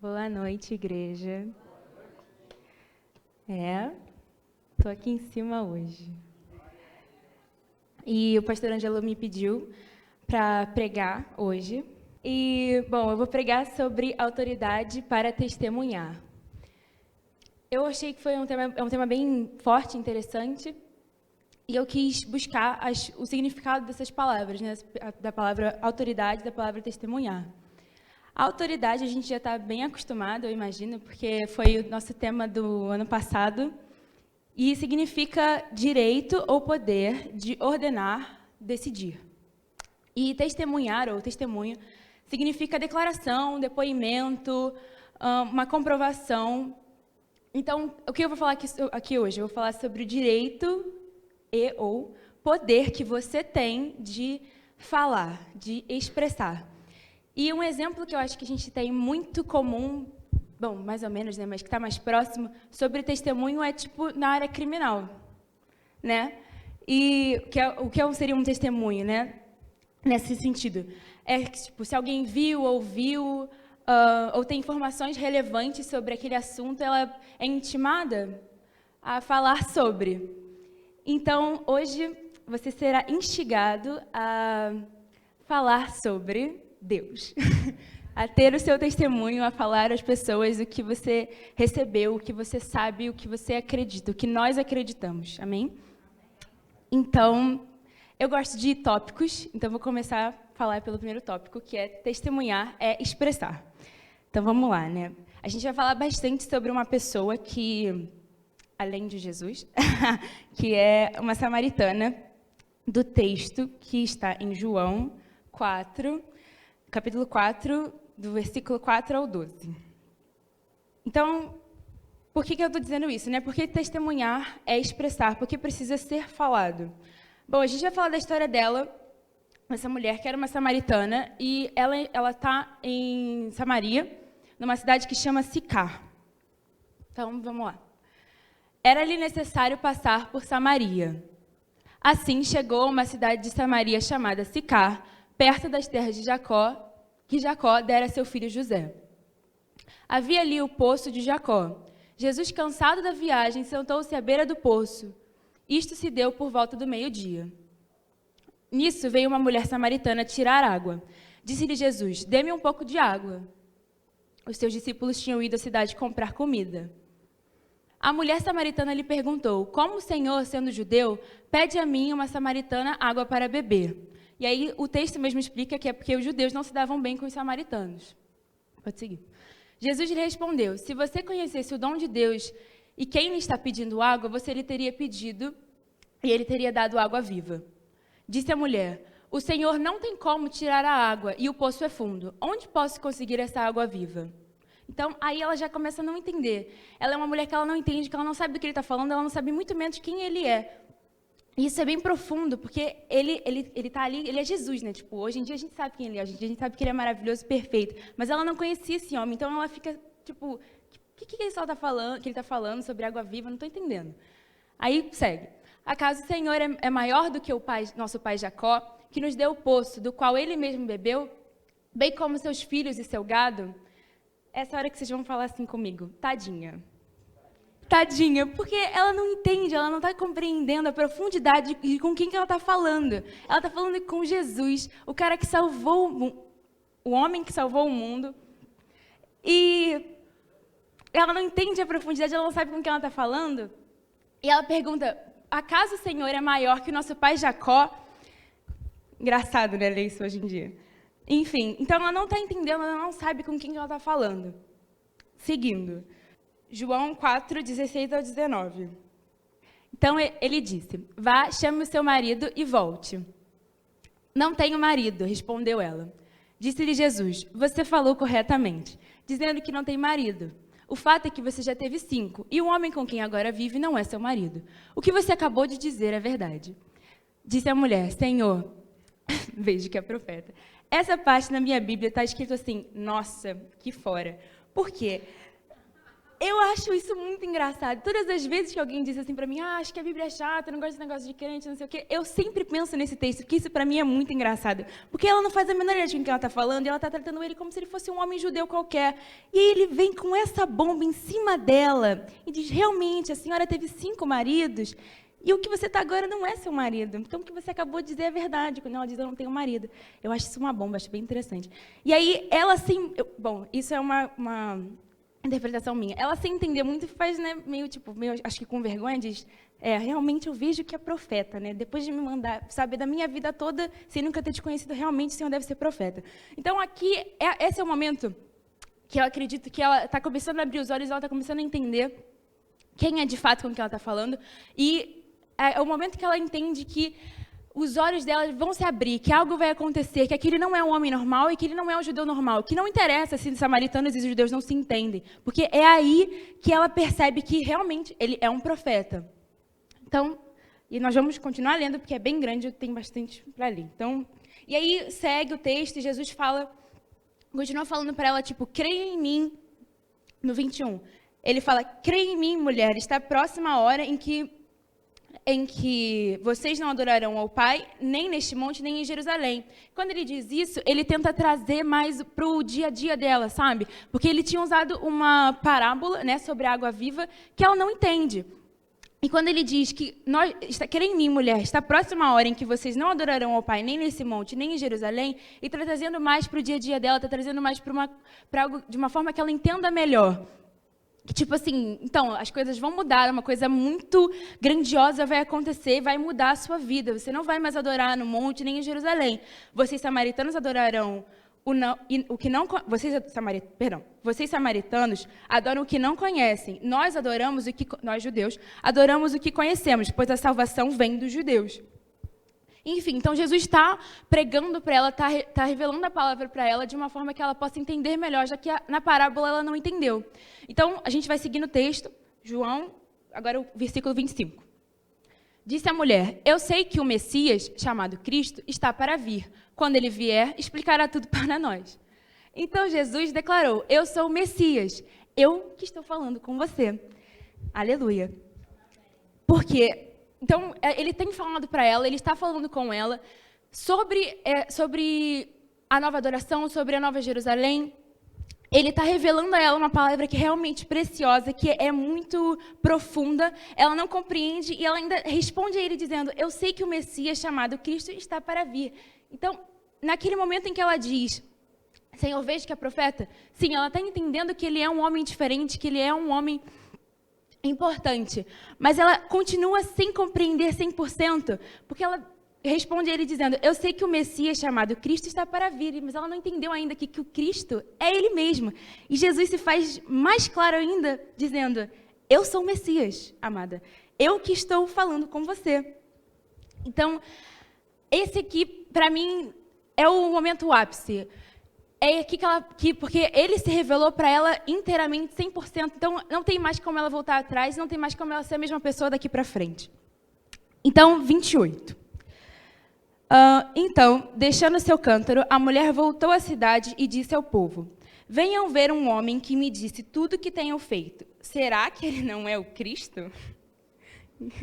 Boa noite, igreja. Tô aqui em cima hoje. E o pastor Angelo me pediu para pregar hoje. E, bom, eu vou pregar sobre autoridade para testemunhar. Eu achei que foi um tema bem forte, interessante, e eu quis buscar o significado dessas palavras, né? Da palavra autoridade e da palavra testemunhar. A autoridade a gente já está bem acostumado, eu imagino, porque foi o nosso tema do ano passado, e significa direito ou poder de ordenar, decidir. E testemunhar ou testemunho significa declaração, depoimento, uma comprovação. Então, o que eu vou falar aqui hoje? Eu vou falar sobre o direito e ou poder que você tem de falar, de expressar. E um exemplo que eu acho que a gente tem muito comum, bom, mais ou menos, né, mas que está mais próximo, sobre testemunho é, tipo, na área criminal, né? E o que seria um testemunho, né? Nesse sentido. É, tipo, se alguém viu, ouviu, ou tem informações relevantes sobre aquele assunto, ela é intimada a falar sobre. Então, hoje, você será instigado a falar sobre Deus, a ter o seu testemunho, a falar às pessoas o que você recebeu, o que você sabe, o que você acredita, o que nós acreditamos, amém? Então, eu gosto de tópicos, então vou começar a falar pelo primeiro tópico, que é testemunhar, é expressar. Então, vamos lá, né? A gente vai falar bastante sobre uma pessoa que, além de Jesus, que é uma samaritana, do texto que está em João 4, capítulo 4, do versículo 4 ao 12. Então, por que eu estou dizendo isso, né? Porque testemunhar é expressar, porque precisa ser falado. Bom, a gente vai falar da história dela, essa mulher que era uma samaritana, e ela está em Samaria, numa cidade que chama Sicar. Então, vamos lá. Era-lhe necessário passar por Samaria. Assim, chegou a uma cidade de Samaria chamada Sicar, perto das terras de Jacó, que Jacó dera a seu filho José. Havia ali o poço de Jacó. Jesus, cansado da viagem, sentou-se à beira do poço. Isto se deu por volta do meio-dia. Nisso veio uma mulher samaritana tirar água. Disse-lhe Jesus: dê-me um pouco de água. Os seus discípulos tinham ido à cidade comprar comida. A mulher samaritana lhe perguntou: como o Senhor, sendo judeu, pede a mim, uma samaritana, água para beber? E aí o texto mesmo explica que é porque os judeus não se davam bem com os samaritanos. Pode seguir. Jesus lhe respondeu: se você conhecesse o dom de Deus e quem lhe está pedindo água, você lhe teria pedido e ele teria dado água viva. Disse a mulher: o Senhor não tem como tirar a água e o poço é fundo. Onde posso conseguir essa água viva? Então, aí ela já começa a não entender. Ela é uma mulher que ela não entende, que ela não sabe do que ele está falando, ela não sabe muito menos quem ele é. E isso é bem profundo, porque ele está ali, ele é Jesus, né? Tipo, hoje em dia a gente sabe quem ele é, hoje em dia a gente sabe que ele é maravilhoso, perfeito. Mas ela não conhecia esse homem, então ela fica, tipo, o que ele está falando, que ele está falando sobre água viva? Não estou entendendo. Aí, segue. Acaso o Senhor é maior do que o pai, nosso pai Jacó, que nos deu o poço, do qual ele mesmo bebeu, bem como seus filhos e seu gado? Essa hora que vocês vão falar assim comigo, tadinha. Tadinha, porque ela não entende, ela não está compreendendo a profundidade de com quem que ela está falando. Ela está falando com Jesus, o cara que salvou o homem que salvou o mundo. E ela não entende a profundidade, ela não sabe com quem ela está falando. E ela pergunta: acaso o Senhor é maior que o nosso pai Jacó? Engraçado, né, ler isso hoje em dia. Enfim, então ela não está entendendo, ela não sabe com quem ela está falando. Seguindo. João 4, 16 ao 19. Então, ele disse: vá, chame o seu marido e volte. Não tenho marido, respondeu ela. Disse-lhe Jesus: você falou corretamente, dizendo que não tem marido. O fato é que você já teve 5, e o homem com quem agora vive não é seu marido. O que você acabou de dizer é verdade. Disse a mulher: Senhor, vejo que é profeta. Essa parte na minha Bíblia está escrito assim: nossa, que fora. Por quê? Eu acho isso muito engraçado. Todas as vezes que alguém diz assim pra mim, acho que a Bíblia é chata, eu não gosto desse negócio de crente, não sei o quê, eu sempre penso nesse texto, porque isso pra mim é muito engraçado. Porque ela não faz a menor ideia de quem que ela tá falando, e ela tá tratando ele como se ele fosse um homem judeu qualquer. E aí ele vem com essa bomba em cima dela e diz, realmente, a senhora teve 5 maridos, e o que você está agora não é seu marido. Então, o que você acabou de dizer é verdade, quando ela diz, eu não tenho marido. Eu acho isso uma bomba, acho bem interessante. E aí, ela assim... Bom, isso é uma interpretação minha. Ela, sem entender muito, faz, né, meio, acho que com vergonha, diz, realmente eu vejo que é profeta, né? Depois de me mandar saber da minha vida toda, sem nunca ter te conhecido, realmente o Senhor deve ser profeta. Então, aqui, esse é o momento que eu acredito que ela está começando a abrir os olhos, ela está começando a entender quem é de fato com o que ela está falando, e é o momento que ela entende que os olhos dela vão se abrir, que algo vai acontecer, que aquele não é um homem normal e que ele não é um judeu normal, que não interessa se os samaritanos e os judeus não se entendem, porque é aí que ela percebe que realmente ele é um profeta. Então, e nós vamos continuar lendo, porque é bem grande, tem bastante para ler. Então, e aí segue o texto e Jesus continua falando para ela, tipo, creia em mim, no 21. Ele fala, creia em mim, mulher, está próxima a hora em que vocês não adorarão ao Pai, nem neste monte, nem em Jerusalém. Quando ele diz isso, ele tenta trazer mais para o dia a dia dela, sabe? Porque ele tinha usado uma parábola, né, sobre a água viva, que ela não entende. E quando ele diz que, creia em mim, mulher, está próxima a hora em que vocês não adorarão ao Pai, nem nesse monte, nem em Jerusalém, e está trazendo mais para o dia a dia dela, está trazendo mais para algo de uma forma que ela entenda melhor. Tipo assim, então, as coisas vão mudar, uma coisa muito grandiosa vai acontecer, vai mudar a sua vida. Você não vai mais adorar no monte, nem em Jerusalém. Vocês samaritanos adorarão vocês samaritanos adoram o que não conhecem. Nós judeus, adoramos o que conhecemos, pois a salvação vem dos judeus. Enfim, então Jesus está pregando para ela, está revelando a palavra para ela de uma forma que ela possa entender melhor, já que na parábola ela não entendeu. Então, a gente vai seguir no texto, João, agora o versículo 25. Disse a mulher, eu sei que o Messias, chamado Cristo, está para vir. Quando ele vier, explicará tudo para nós. Então Jesus declarou, eu sou o Messias, eu que estou falando com você. Aleluia. Porque... Então, ele tem falado para ela, ele está falando com ela sobre a nova adoração, sobre a nova Jerusalém. Ele está revelando a ela uma palavra que é realmente preciosa, que é muito profunda. Ela não compreende e ela ainda responde a ele dizendo, eu sei que o Messias chamado Cristo está para vir. Então, naquele momento em que ela diz, Senhor, vejo que é profeta, sim, ela está entendendo que ele é um homem diferente, que ele é um homem importante, mas ela continua sem compreender 100%, porque ela responde a ele dizendo, eu sei que o Messias chamado Cristo está para vir, mas ela não entendeu ainda que o Cristo é ele mesmo. E Jesus se faz mais claro ainda, dizendo, eu sou o Messias, amada, eu que estou falando com você. Então, esse aqui, para mim, é o momento ápice. É aqui porque ele se revelou para ela inteiramente, 100%. Então, não tem mais como ela voltar atrás, não tem mais como ela ser a mesma pessoa daqui para frente. Então, 28. Então, deixando seu cântaro, a mulher voltou à cidade e disse ao povo, venham ver um homem que me disse tudo o que tenho feito. Será que ele não é o Cristo?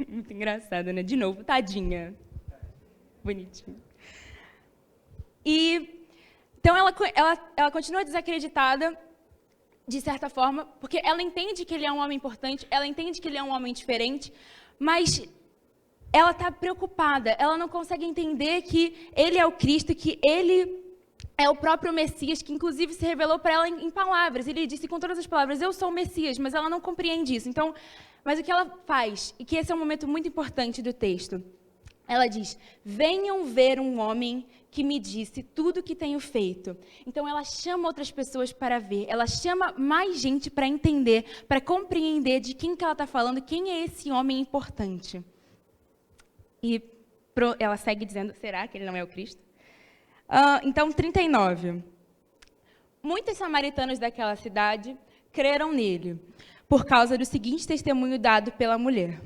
Muito engraçado, né? De novo, tadinha. Bonitinho. Então, ela continua desacreditada, de certa forma, porque ela entende que ele é um homem importante, ela entende que ele é um homem diferente, mas ela está preocupada, ela não consegue entender que ele é o Cristo, que ele é o próprio Messias, que inclusive se revelou para ela em palavras. Ele disse com todas as palavras, eu sou o Messias, mas ela não compreende isso. Então, mas o que ela faz, e que esse é um momento muito importante do texto, ela diz, venham ver um homem que me disse tudo o que tenho feito. Então, ela chama outras pessoas para ver, ela chama mais gente para entender, para compreender de quem que ela está falando, quem é esse homem importante. E ela segue dizendo, será que ele não é o Cristo? Então, 39. Muitos samaritanos daquela cidade creram nele, por causa do seguinte testemunho dado pela mulher.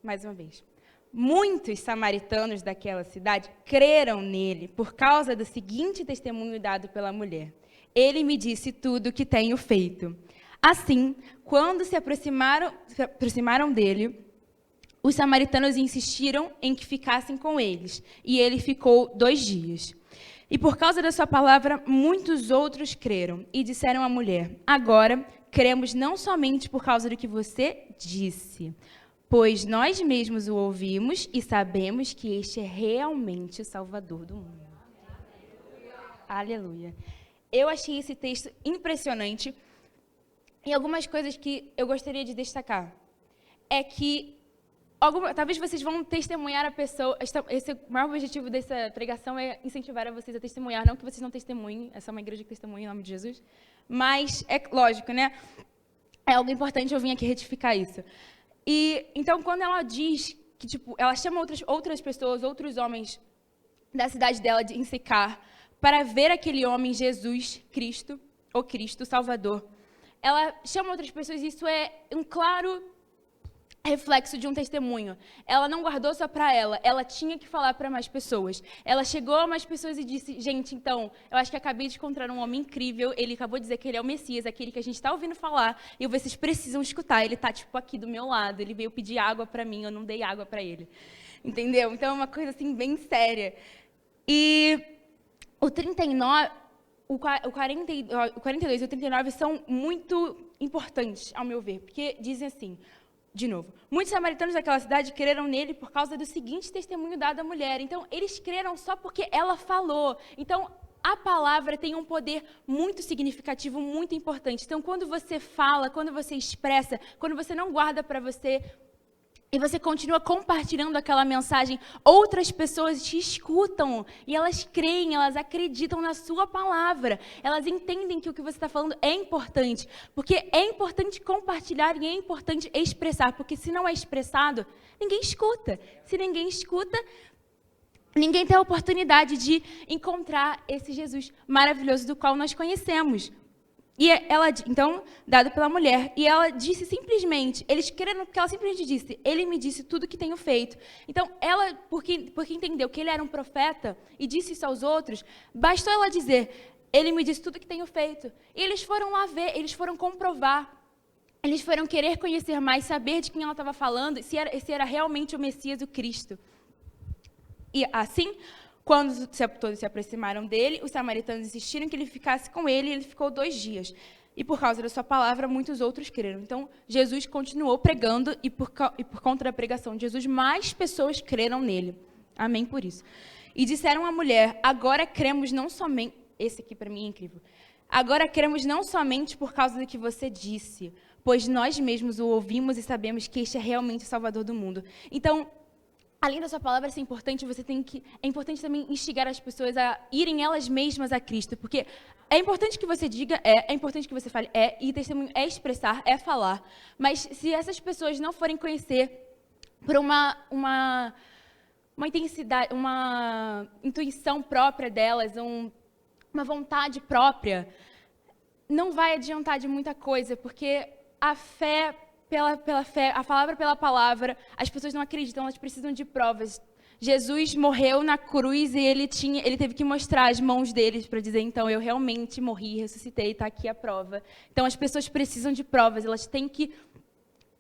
Mais uma vez. Muitos samaritanos daquela cidade creram nele por causa do seguinte testemunho dado pela mulher. Ele me disse tudo o que tenho feito. Assim, quando se aproximaram dele, os samaritanos insistiram em que ficassem com eles, e ele ficou 2 dias. E por causa da sua palavra, muitos outros creram, e disseram à mulher: agora cremos não somente por causa do que você disse, pois nós mesmos o ouvimos e sabemos que este é realmente o Salvador do mundo. Aleluia. Eu achei esse texto impressionante, e algumas coisas que eu gostaria de destacar é que talvez vocês vão testemunhar a pessoa. Esse é o maior objetivo dessa pregação, é incentivar a vocês a testemunhar. Não que vocês não testemunhem, essa é uma igreja que testemunha em nome de Jesus. Mas é lógico, né? É algo importante, eu vim aqui retificar isso. E então, quando ela diz que, ela chama outras pessoas, outros homens da cidade dela em Sicar, para ver aquele homem, Jesus Cristo, ou Cristo, Salvador. Ela chama outras pessoas, e isso é um claro reflexo de um testemunho. Ela não guardou só para ela tinha que falar para mais pessoas. Ela chegou a mais pessoas e disse: gente, então, eu acho que acabei de encontrar um homem incrível, ele acabou de dizer que ele é o Messias, aquele que a gente está ouvindo falar, e vocês precisam escutar, ele está, aqui do meu lado, ele veio pedir água para mim, eu não dei água para ele. Entendeu? Então, é uma coisa, assim, bem séria. E o 39... O 42 e o 39 são muito importantes, ao meu ver, porque dizem assim, de novo, muitos samaritanos daquela cidade creram nele por causa do seguinte testemunho dado à mulher. Então, eles creram só porque ela falou. Então, a palavra tem um poder muito significativo, muito importante. Então, quando você fala, quando você expressa, quando você não guarda para você, e você continua compartilhando aquela mensagem, outras pessoas te escutam e elas creem, elas acreditam na sua palavra. Elas entendem que o que você está falando é importante, porque é importante compartilhar e é importante expressar, porque se não é expressado, ninguém escuta. Se ninguém escuta, ninguém tem a oportunidade de encontrar esse Jesus maravilhoso do qual nós conhecemos. E ela, então, dado pela mulher, e ela disse simplesmente, eles creram porque ela simplesmente disse: ele me disse tudo o que tenho feito. Então, ela, porque entendeu que ele era um profeta e disse isso aos outros, bastou ela dizer: ele me disse tudo o que tenho feito. E eles foram lá ver, eles foram comprovar, eles foram querer conhecer mais, saber de quem ela estava falando, se era realmente o Messias, o Cristo. E assim, quando todos se aproximaram dele, os samaritanos insistiram que ele ficasse com ele, e ele ficou 2 dias. E por causa da sua palavra, muitos outros creram. Então, Jesus continuou pregando, e por conta da pregação de Jesus, mais pessoas creram nele. Amém por isso. E disseram à mulher: agora cremos não somente... Esse aqui para mim é incrível. Agora cremos não somente por causa do que você disse, pois nós mesmos o ouvimos e sabemos que este é realmente o Salvador do mundo. Então, além da sua palavra ser importante, é importante também instigar as pessoas a irem elas mesmas a Cristo, porque é importante que você diga, é importante que você fale, e testemunho é expressar, é falar, mas se essas pessoas não forem conhecer por uma intensidade, uma intuição própria delas, uma vontade própria, não vai adiantar de muita coisa, porque a fé... Pela fé, a palavra pela palavra, as pessoas não acreditam, elas precisam de provas. Jesus morreu na cruz e ele teve que mostrar as mãos deles para dizer: então, eu realmente morri, ressuscitei, está aqui a prova. Então, as pessoas precisam de provas, elas têm que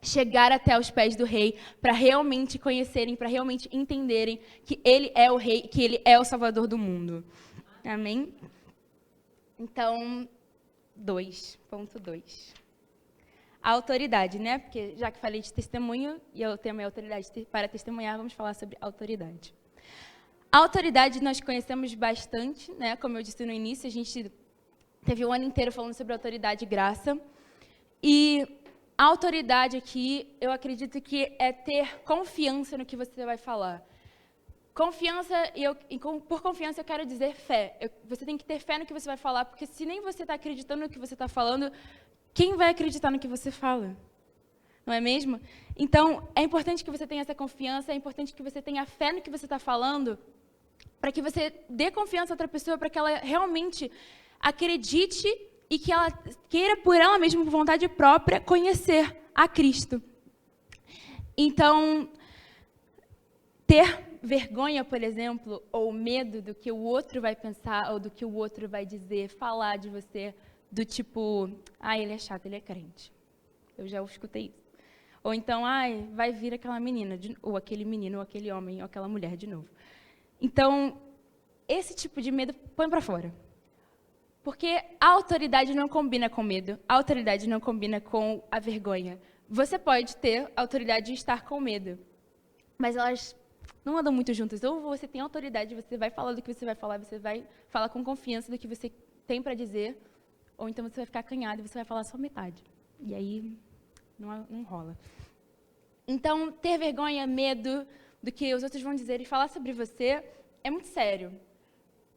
chegar até os pés do rei para realmente conhecerem, para realmente entenderem que ele é o rei, que ele é o Salvador do mundo. Amém? Então, 2.2. A autoridade, né? Porque já que falei de testemunho, e eu tenho a minha autoridade para testemunhar, vamos falar sobre autoridade. A autoridade nós conhecemos bastante, né? Como eu disse no início, a gente teve o ano inteiro falando sobre autoridade e graça. E a autoridade aqui, eu acredito que é ter confiança no que você vai falar. Confiança, por confiança eu quero dizer fé. Você tem que ter fé no que você vai falar, porque se nem você está acreditando no que você está falando, quem vai acreditar no que você fala? Não é mesmo? Então, é importante que você tenha essa confiança, é importante que você tenha fé no que você está falando, para que você dê confiança a outra pessoa, para que ela realmente acredite e que ela queira, por ela mesma, por vontade própria, conhecer a Cristo. Então, ter vergonha, por exemplo, ou medo do que o outro vai pensar, ou do que o outro vai dizer, falar de você, do tipo, ele é chato, ele é crente. Eu já escutei isso. Ou então, vai vir aquela menina, ou aquele menino, ou aquele homem, ou aquela mulher de novo. Então, esse tipo de medo, põe para fora. Porque a autoridade não combina com medo, a autoridade não combina com a vergonha. Você pode ter a autoridade de estar com medo, mas elas não andam muito juntas. Ou você tem autoridade, você vai falar do que você vai falar, você vai falar com confiança do que você tem para dizer, ou então você vai ficar acanhado e você vai falar só metade. E aí não rola. Então, ter vergonha, medo do que os outros vão dizer e falar sobre você é muito sério,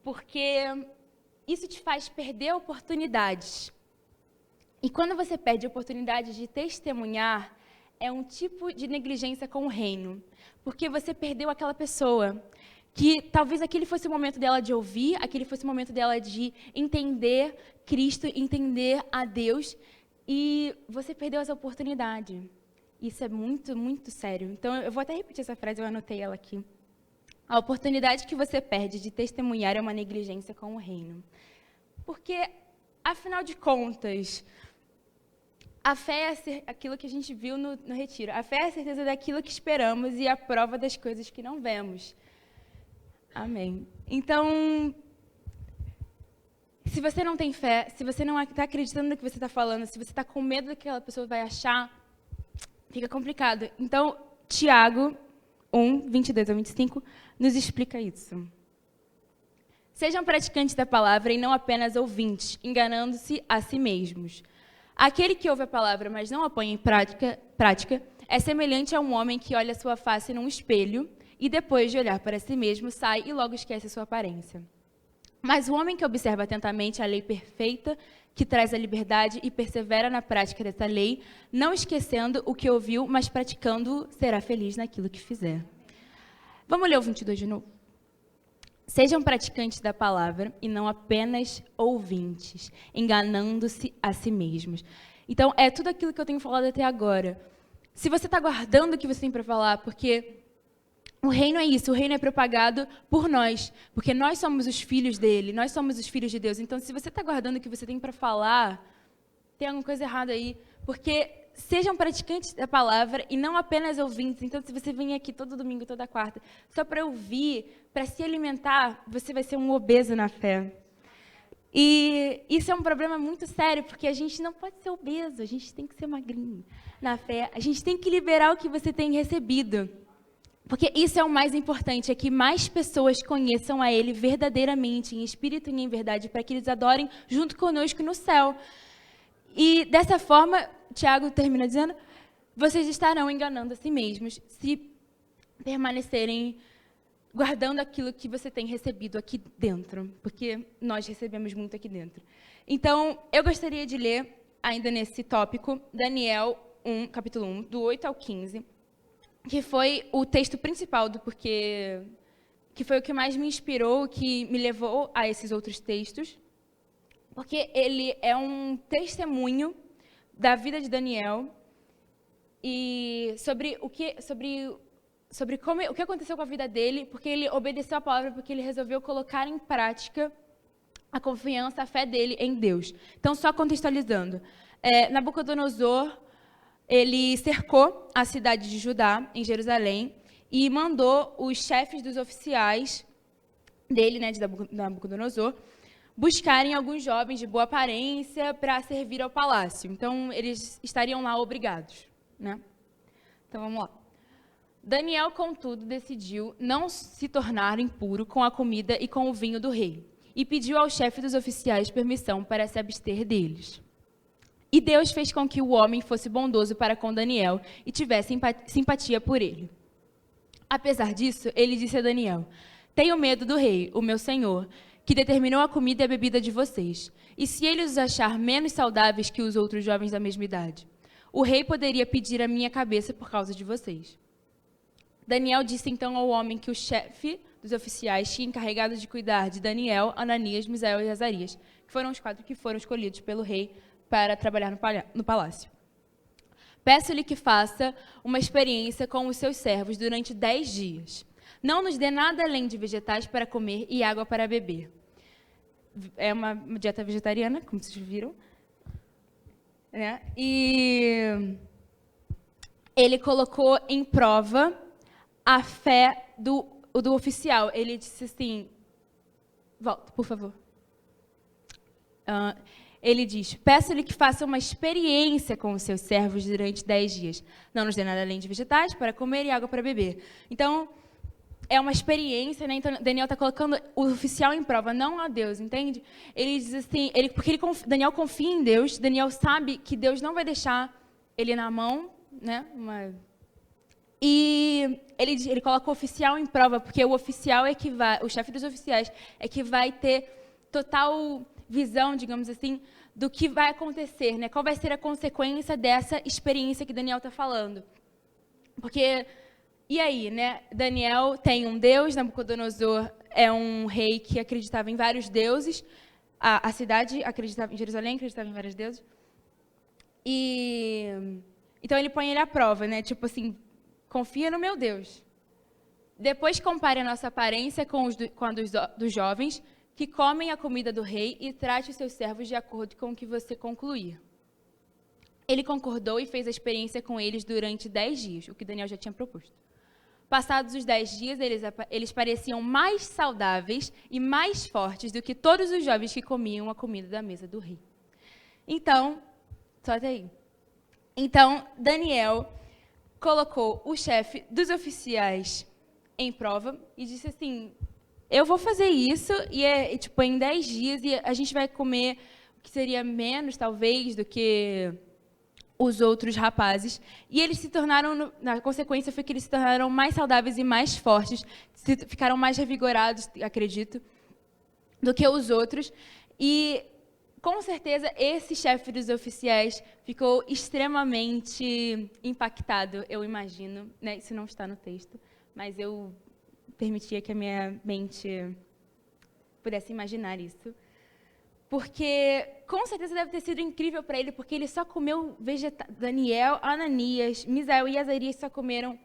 porque isso te faz perder oportunidades. E quando você perde a oportunidade de testemunhar, é um tipo de negligência com o reino, porque você perdeu aquela pessoa que talvez aquele fosse o momento dela de ouvir, aquele fosse o momento dela de entender Cristo, entender a Deus, e você perdeu essa oportunidade. Isso é muito, muito sério. Então, eu vou até repetir essa frase, eu anotei ela aqui. A oportunidade que você perde de testemunhar é uma negligência com o reino. Porque, afinal de contas, a fé é aquilo que a gente viu no retiro. A fé é a certeza daquilo que esperamos e a prova das coisas que não vemos. Amém. Então, se você não tem fé, se você não está acreditando no que você está falando, se você está com medo do que aquela pessoa vai achar, fica complicado. Então, Tiago 1, 22 a 25, nos explica isso. Sejam praticantes da palavra e não apenas ouvintes, enganando-se a si mesmos. Aquele que ouve a palavra, mas não a põe em prática, é semelhante a um homem que olha sua face num espelho e depois de olhar para si mesmo, sai e logo esquece sua aparência. Mas o homem que observa atentamente a lei perfeita, que traz a liberdade e persevera na prática dessa lei, não esquecendo o que ouviu, mas praticando, será feliz naquilo que fizer. Vamos ler o 22 de novo? Sejam praticantes da palavra e não apenas ouvintes, enganando-se a si mesmos. Então, é tudo aquilo que eu tenho falado até agora. Se você está guardando o que você tem para falar, porque o reino é isso, o reino é propagado por nós, porque nós somos os filhos dele, nós somos os filhos de Deus. Então, se você está guardando o que você tem para falar, tem alguma coisa errada aí, porque sejam praticantes da palavra e não apenas ouvintes. Então, se você vem aqui todo domingo, toda quarta, só para ouvir, para se alimentar, você vai ser um obeso na fé. E isso é um problema muito sério, porque a gente não pode ser obeso, a gente tem que ser magrinho na fé. A gente tem que liberar o que você tem recebido. Porque isso é o mais importante, é que mais pessoas conheçam a Ele verdadeiramente, em espírito e em verdade, para que eles adorem junto conosco no céu. E dessa forma, Tiago termina dizendo, vocês estarão enganando a si mesmos se permanecerem guardando aquilo que você tem recebido aqui dentro, porque nós recebemos muito aqui dentro. Então, eu gostaria de ler, ainda nesse tópico, Daniel 1, capítulo 1, do 8 ao 15, que foi o texto principal do porquê, que foi o que mais me inspirou, que me levou a esses outros textos, porque ele é um testemunho da vida de Daniel e sobre o que aconteceu com a vida dele, porque ele obedeceu a palavra, porque ele resolveu colocar em prática a confiança, a fé dele em Deus. Então, só contextualizando, Nabucodonosor, ele cercou a cidade de Judá, em Jerusalém, e mandou os chefes dos oficiais dele, de Nabucodonosor, buscarem alguns jovens de boa aparência para servir ao palácio. Então, eles estariam lá obrigados. Então, vamos lá. Daniel, contudo, decidiu não se tornar impuro com a comida e com o vinho do rei, e pediu ao chefe dos oficiais permissão para se abster deles. E Deus fez com que o homem fosse bondoso para com Daniel e tivesse simpatia por ele. Apesar disso, ele disse a Daniel, tenho medo do rei, o meu senhor, que determinou a comida e a bebida de vocês. E se ele os achar menos saudáveis que os outros jovens da mesma idade? O rei poderia pedir a minha cabeça por causa de vocês. Daniel disse então ao homem que o chefe dos oficiais tinha encarregado de cuidar de Daniel, Ananias, Misael e Azarias, que foram os 4 que foram escolhidos pelo rei para trabalhar no palácio. Peço-lhe que faça uma experiência com os seus servos durante 10 dias. Não nos dê nada além de vegetais para comer e água para beber. é uma dieta vegetariana, como vocês viram, né? E ele colocou em prova a fé do oficial. Ele disse assim, volta, por favor. Ele diz, peço-lhe que faça uma experiência com os seus servos durante 10 dias. Não nos dê nada além de vegetais para comer e água para beber. Então, é uma experiência, né? Então, Daniel está colocando o oficial em prova, não a Deus, entende? Ele diz assim, Daniel confia em Deus, Daniel sabe que Deus não vai deixar ele na mão, né? E ele coloca o oficial em prova, porque o oficial é que vai, o chefe dos oficiais é que vai ter total visão, digamos assim, do que vai acontecer, né? Qual vai ser a consequência dessa experiência que Daniel está falando? Porque, e aí, né? Daniel tem um Deus, Nabucodonosor é um rei que acreditava em vários deuses, a cidade acreditava em Jerusalém, acreditava em vários deuses, e então ele põe ele à prova, né? Tipo assim, confia no meu Deus. Depois compare a nossa aparência com a dos jovens, que comem a comida do rei e trate os seus servos de acordo com o que você concluir. Ele concordou e fez a experiência com eles durante 10 dias, o que Daniel já tinha proposto. Passados os 10 dias, eles pareciam mais saudáveis e mais fortes do que todos os jovens que comiam a comida da mesa do rei. Então, só até aí. Então, Daniel colocou o chefe dos oficiais em prova e disse assim, eu vou fazer isso e tipo, em 10 dias e a gente vai comer o que seria menos, talvez, do que os outros rapazes. E eles se tornaram, na consequência, foi que eles se tornaram mais saudáveis e mais fortes, ficaram mais revigorados, acredito, do que os outros. E, com certeza, esse chefe dos oficiais ficou extremamente impactado, eu imagino, né? Isso não está no texto, mas eu permitia que a minha mente pudesse imaginar isso. Porque, com certeza, deve ter sido incrível para ele, porque ele só comeu vegetais. Daniel, Ananias, Misael e Azarias só comeram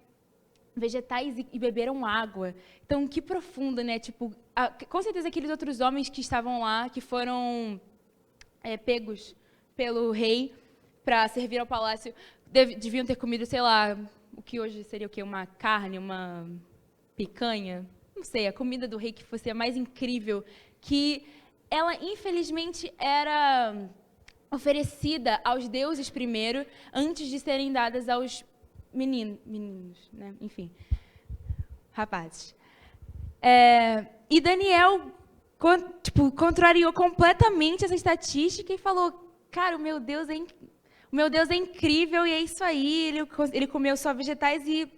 vegetais e beberam água. Então, que profundo, né? Tipo, com certeza, aqueles outros homens que estavam lá, que foram pegos pelo rei para servir ao palácio, deviam ter comido, sei lá, o que hoje seria o quê? Uma carne, uma picanha? Não sei, a comida do rei que fosse a mais incrível, que ela, infelizmente, era oferecida aos deuses primeiro, antes de serem dadas aos meninos, né? Enfim, rapazes. E Daniel, contrariou completamente essa estatística e falou, cara, o meu Deus é incrível e é isso aí. Ele comeu só vegetais e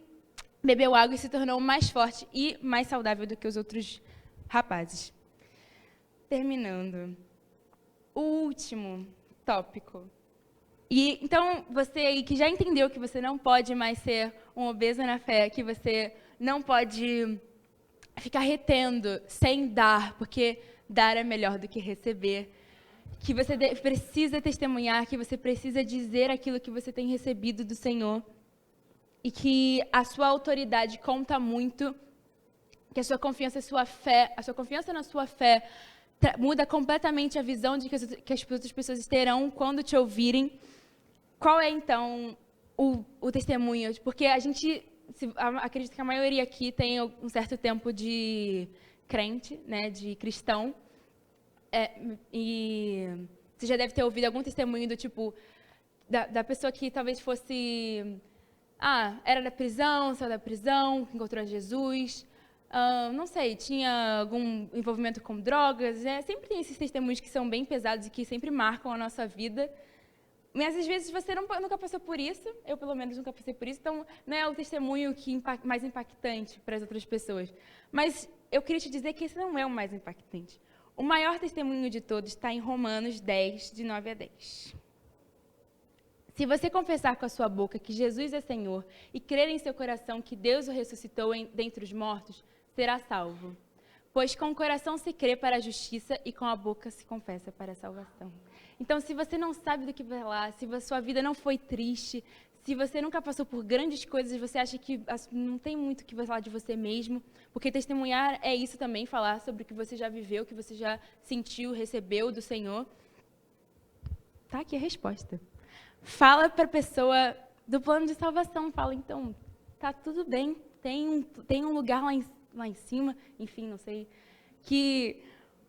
bebeu água e se tornou mais forte e mais saudável do que os outros rapazes. Terminando. O último tópico. E então, você aí que já entendeu que você não pode mais ser um obeso na fé, que você não pode ficar retendo sem dar, porque dar é melhor do que receber, que você precisa testemunhar, que você precisa dizer aquilo que você tem recebido do Senhor, e que a sua autoridade conta muito, que a sua confiança na sua fé muda completamente a visão de que as outras pessoas terão quando te ouvirem. Qual é, então, o testemunho? Porque acredito que a maioria aqui tem um certo tempo de crente, né, de cristão, e você já deve ter ouvido algum testemunho do tipo, da pessoa que talvez fosse, era da prisão, saiu da prisão, encontrou Jesus, não sei, tinha algum envolvimento com drogas, né? Sempre tem esses testemunhos que são bem pesados e que sempre marcam a nossa vida. Mas, às vezes, você nunca passou por isso, eu, pelo menos, nunca passei por isso, então não é o testemunho mais impactante para as outras pessoas. Mas eu queria te dizer que esse não é o mais impactante. O maior testemunho de todos está em Romanos 10, de 9 a 10. Se você confessar com a sua boca que Jesus é Senhor e crer em seu coração que Deus o ressuscitou dentre os mortos, será salvo. Pois com o coração se crê para a justiça e com a boca se confessa para a salvação. Então, se você não sabe do que vai lá, se a sua vida não foi triste, Se você nunca passou por grandes coisas, você acha que não tem muito o que falar de você mesmo, porque testemunhar é isso também, falar sobre o que você já viveu, o que você já sentiu, recebeu do Senhor. Tá aqui a resposta. Fala para a pessoa do plano de salvação, fala, então, tá tudo bem, tem um lugar lá em cima, enfim, não sei,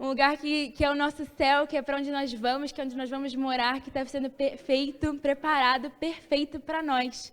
um lugar que é o nosso céu, que é para onde nós vamos, que é onde nós vamos morar, que está sendo feito, preparado, perfeito para nós.